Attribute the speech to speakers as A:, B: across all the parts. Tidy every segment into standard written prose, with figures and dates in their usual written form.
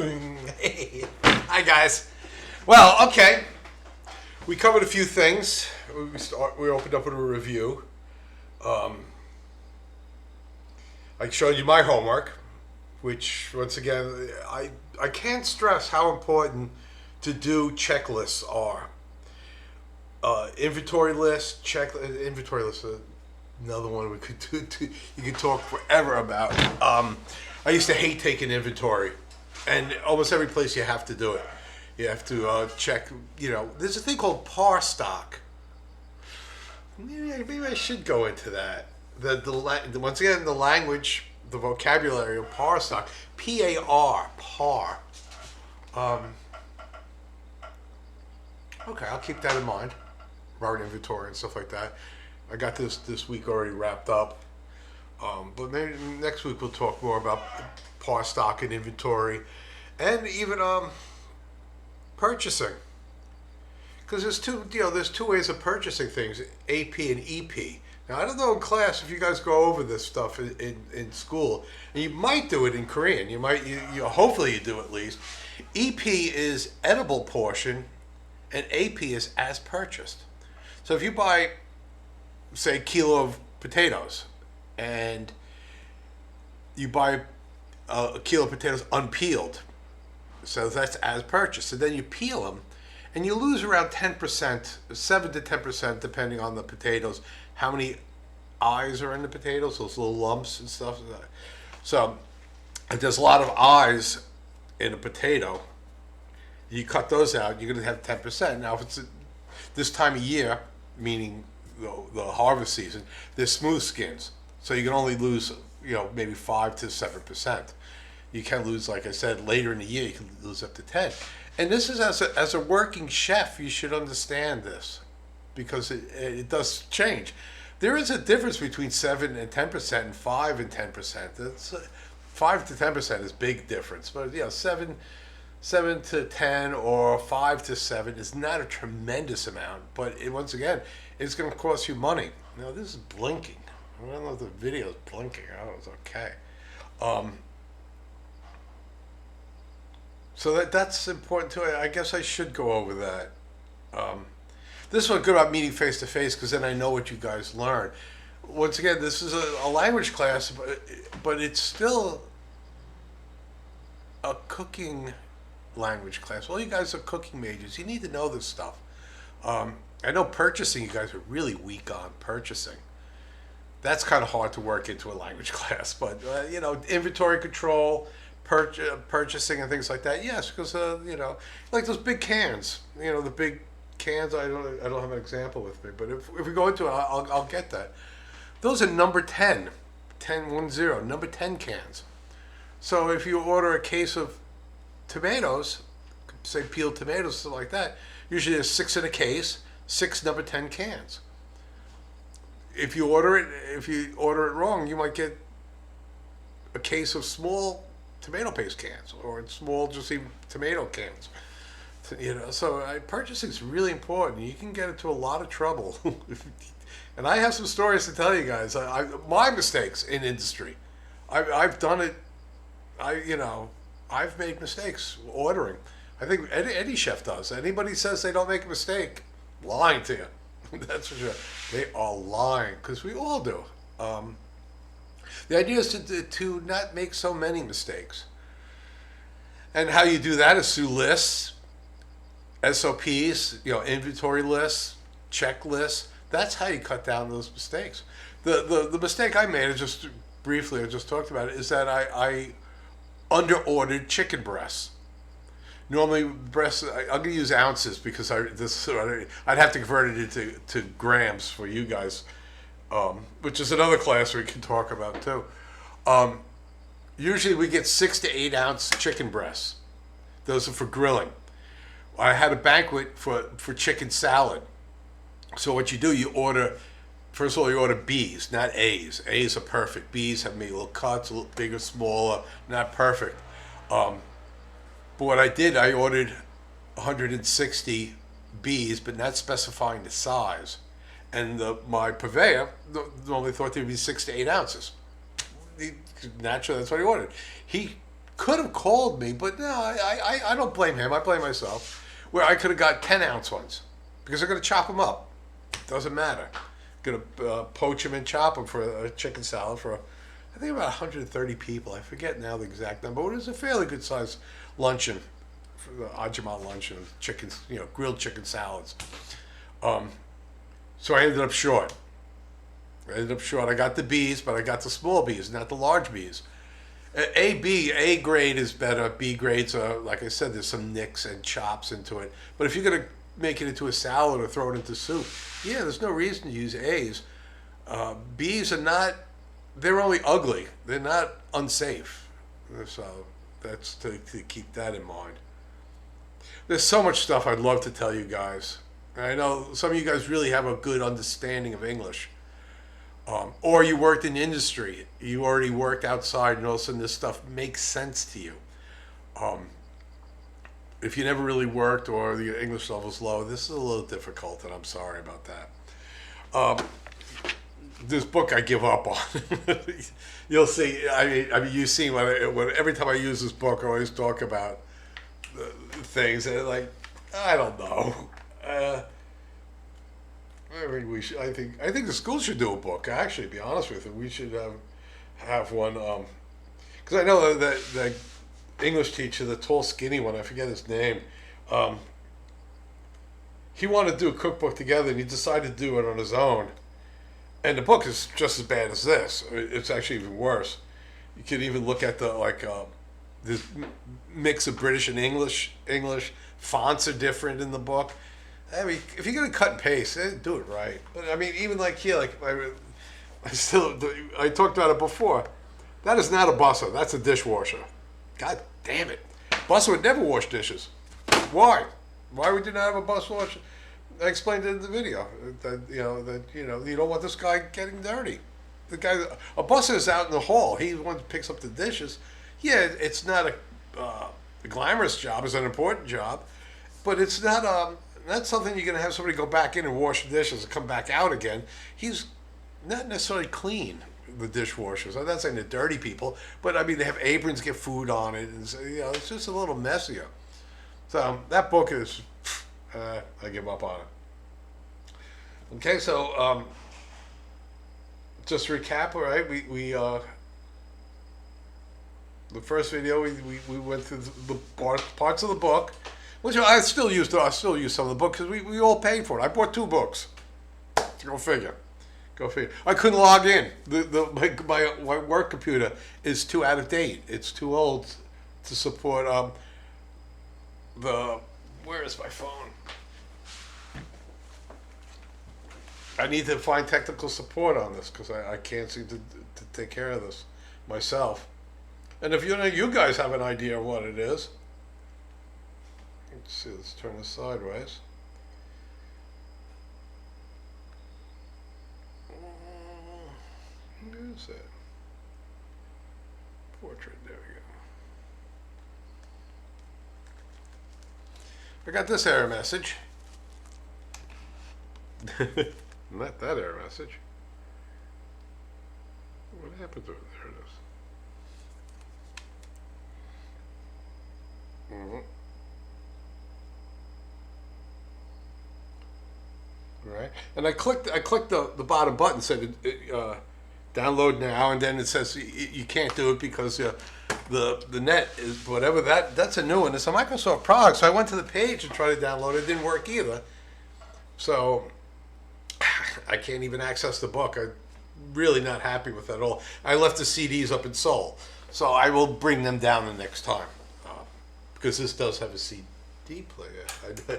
A: Hey. Hi, guys. Well, okay. We covered a few things. We opened up with a review. I showed you my homework, which, once again, I can't stress how important to do checklists are. Inventory list, inventory list. Another one we could do. You could talk forever about. I used to hate taking inventory, and almost every place you have to do it. You have to check. There's a thing called par stock. Maybe I should go into that. Once again, the language, the vocabulary of par stock. PAR, par. Okay, I'll keep that in mind. About inventory and stuff like that. I got this week already wrapped up. But maybe next week we'll talk more about par stock and inventory, and even purchasing. Because there's two ways of purchasing things: AP and EP. Now I don't know in class if you guys go over this stuff in school, and you might do it in Korean. Hopefully you do at least. EP is edible portion, and AP is as purchased. So if you buy, say, a kilo of potatoes, and you buy a kilo of potatoes unpeeled, so that's as purchased. So then you peel them, and you lose around 10%, 7 to 10%, depending on the potatoes, how many eyes are in the potatoes, those little lumps and stuff. So if there's a lot of eyes in a potato, you cut those out, you're going to have 10%. Now, if it's this time of year, meaning the harvest season, they're smooth skins. So you can only lose, maybe 5 to 7%. You can lose, like I said, later in the year, you can lose up to 10. And this is, as a working chef, you should understand this, because it does change. There is a difference between 7 and 10% and 5 and 10%. That's 5 to 10% is big difference. But 7 to 10 or 5 to 7 is not a tremendous amount, but once again, it's going to cost you money. Now, this is blinking. I don't know if the video is blinking. Oh, it's okay. So that's important too. I guess I should go over that. This is what's good about meeting face to face, because then I know what you guys learn. Once again, this is a language class, but it's still a cooking language class. All you guys are cooking majors. You need to know this stuff. I know purchasing, you guys are really weak on purchasing. That's kind of hard to work into a language class, but inventory control, purchasing and things like that. Yes, because like those big cans. The big cans. I don't have an example with me, but if we go into it, I'll get that. Those are number 10, 10 number 10 cans. So if you order a case of tomatoes, say peeled tomatoes, something like that, usually there's 6 in a case, 6 number 10 cans. If you order it wrong, you might get a case of small tomato paste cans, or small just even tomato cans. So purchasing is really important. You can get into a lot of trouble. And I have some stories to tell you guys. My mistakes in industry. I've done it. I've made mistakes ordering. I think any chef does. Anybody says they don't make a mistake, lying to you. That's for sure. They are lying, because we all do. The idea is to not make so many mistakes. And how you do that is through lists, SOPs, inventory lists, checklists. That's how you cut down those mistakes. The mistake I made, just briefly, I just talked about it, is that I under-ordered chicken breasts. Normally, breasts, I'm going to use ounces, because I'd have to convert it into grams for you guys, which is another class we can talk about too. Usually we get 6 to 8 ounce chicken breasts. Those are for grilling. I had a banquet for chicken salad. So what you do, first of all, you order B's, not A's. A's are perfect. B's have maybe little cuts, a little bigger, smaller, not perfect. But what I did, I ordered 160 B's, but not specifying the size. And my purveyor normally thought there'd be 6 to 8 ounces. Naturally, that's what he ordered. He could have called me, but no, I don't blame him. I blame myself. Where I could have got 10-ounce ones because they're going to chop them up. Doesn't matter. Going to poach them and chop them for a chicken salad for, I think about 130 people. I forget now the exact number, but it was a fairly good sized luncheon, for the Ajamot luncheon, chickens, grilled chicken salads. So I ended up short. I got the B's, but I got the small B's, not the large B's. A grade is better. B grades are, like I said, there's some nicks and chops into it. But if you're going to make it into a salad or throw it into soup, yeah, there's no reason to use A's. B's are not, they're only ugly. They're not unsafe. So that's to keep that in mind. There's so much stuff I'd love to tell you guys. I know some of you guys really have a good understanding of English. Or you worked in industry, you already worked outside, and all of a sudden this stuff makes sense to you. If you never really worked or the English level's low, this is a little difficult, and I'm sorry about that. This book I give up on. You'll see. I mean, you see when every time I use this book, I always talk about things, and like, I don't know. I mean, we should. I think the school should do a book. Actually, to be honest with you, we should have one. Because I know that the English teacher, the tall, skinny one, I forget his name. He wanted to do a cookbook together, and he decided to do it on his own. And the book is just as bad as this. It's actually even worse. You could even look at this mix of British and English. Fonts are different in the book. I mean, if you're gonna cut and paste, do it right. But I mean, even like here, like I talked about it before. That is not a busser. That's a dishwasher. God damn it! Busser would never wash dishes. Why? Why would you not have a bus washer? I explained it in the video that you don't want this guy getting dirty. The guy, a busser is out in the hall. He's the one who picks up the dishes. Yeah, it's not a glamorous job. It's an important job, but it's not that's something you're going to have somebody go back in and wash the dishes and come back out again. He's not necessarily clean, the dishwashers. I'm not saying they're dirty people, but I mean, they have aprons, get food on it, and it's just a little messier. So that book is, I give up on it. Okay, so just to recap, all right, we the first video, we went through the parts of the book, which I still use some of the book because we all paid for it. I bought 2 books. Go figure. I couldn't log in. My work computer is too out of date. It's too old to support where is my phone? I need to find technical support on this because I can't seem to take care of this myself. And if you guys have an idea of what it is, let's see, let's turn this sideways. Where is it? Portrait, there we go. I got this error message. Not that error message. What happened to it? There it is. Mm-hmm. Right, and I clicked the bottom button, said download now, and then it says you can't do it because the net is whatever. That's a new one. It's a Microsoft product, so I went to the page and tried to download it. It didn't work either. So I can't even access the book. I'm really not happy with that at all. I left the CDs up in Seoul, so I will bring them down the next time because this does have a CD player. Oh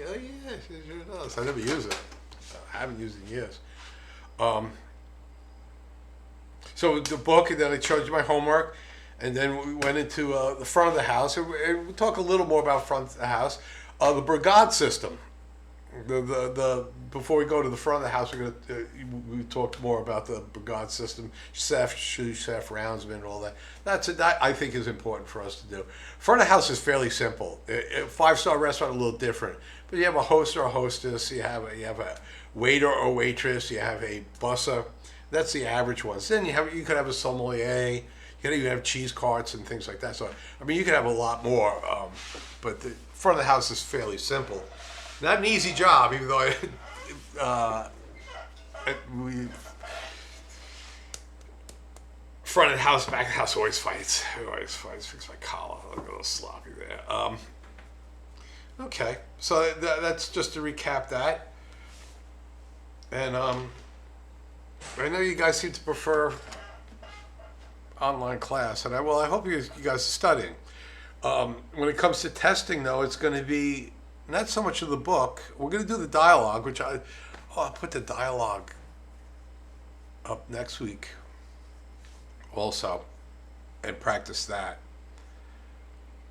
A: yeah, it sure does. I never use it. I haven't used it in years. So the book, and then I showed you my homework, and then we went into the front of the house. And we'll talk a little more about front of the house. The brigade system. Before we go to the front of the house, we talked more about the brigade system, chef, sous chef, roundsman, all that. That I think is important for us to do. Front of the house is fairly simple. A 5-star restaurant a little different, but you have a host or a hostess, you have a waiter or waitress, you have a busser. That's the average ones. Then you could have a sommelier, You can even have cheese carts and things like that. So, I mean, you can have a lot more, but the front of the house is fairly simple. Not an easy job, even though we front of the house, back of the house always fights. Always fights. Fix my collar. I look a little sloppy there. Okay, so that's just to recap that. And I know you guys seem to prefer online class, and I hope you guys are studying. When it comes to testing, though, it's going to be not so much of the book. We're going to do the dialogue, which I'll put the dialogue up next week also, and practice that,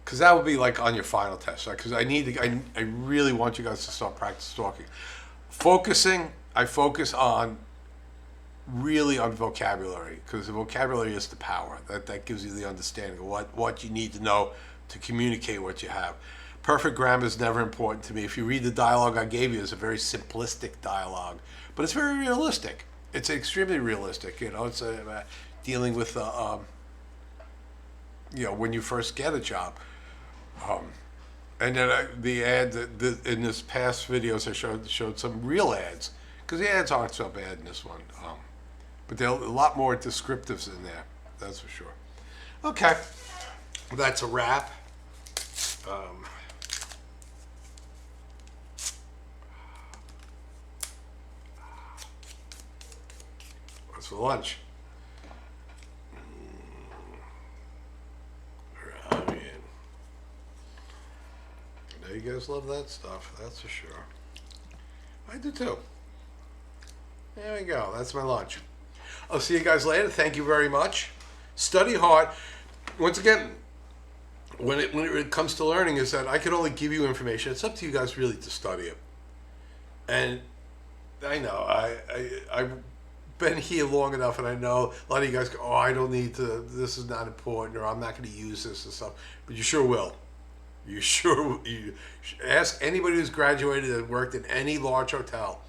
A: because that will be like on your final test. Because I really want you guys to start practice talking. I focus on really on vocabulary, because the vocabulary is the power. That gives you the understanding of what you need to know to communicate what you have. Perfect grammar is never important to me. If you read the dialogue I gave you, it's a very simplistic dialogue, but it's very realistic. It's extremely realistic. It's dealing with when you first get a job. And then the ad in this past videos I showed some real ads, because the ads aren't so bad in this one. But there are a lot more descriptives in there, that's for sure. Okay, that's a wrap. What's for lunch? Ramen. Now you guys love that stuff, that's for sure. I do too. There we go, that's my lunch. I'll see you guys later. Thank you very much. Study hard. Once again, when it comes to learning, is that I can only give you information. It's up to you guys really to study it. And I know I've been here long enough, and I know a lot of you guys go, "Oh, I don't need to. This is not important, or I'm not going to use this and stuff." But you sure will. You ask anybody who's graduated and worked in any large hotel.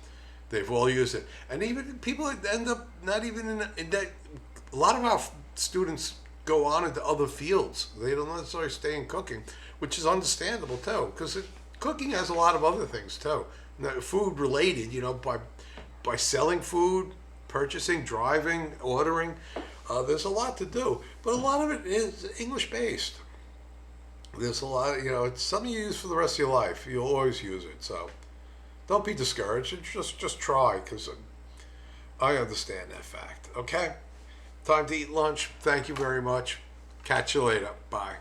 A: They've all used it. And even people that end up not even in that, a lot of our students go on into other fields. They don't necessarily stay in cooking, which is understandable too, because cooking has a lot of other things too. Food related, by selling food, purchasing, driving, ordering. There's a lot to do, but a lot of it is English based. There's a lot, it's something you use for the rest of your life. You'll always use it, so. Don't be discouraged. Just try, because I understand that fact. Okay? Time to eat lunch. Thank you very much. Catch you later. Bye.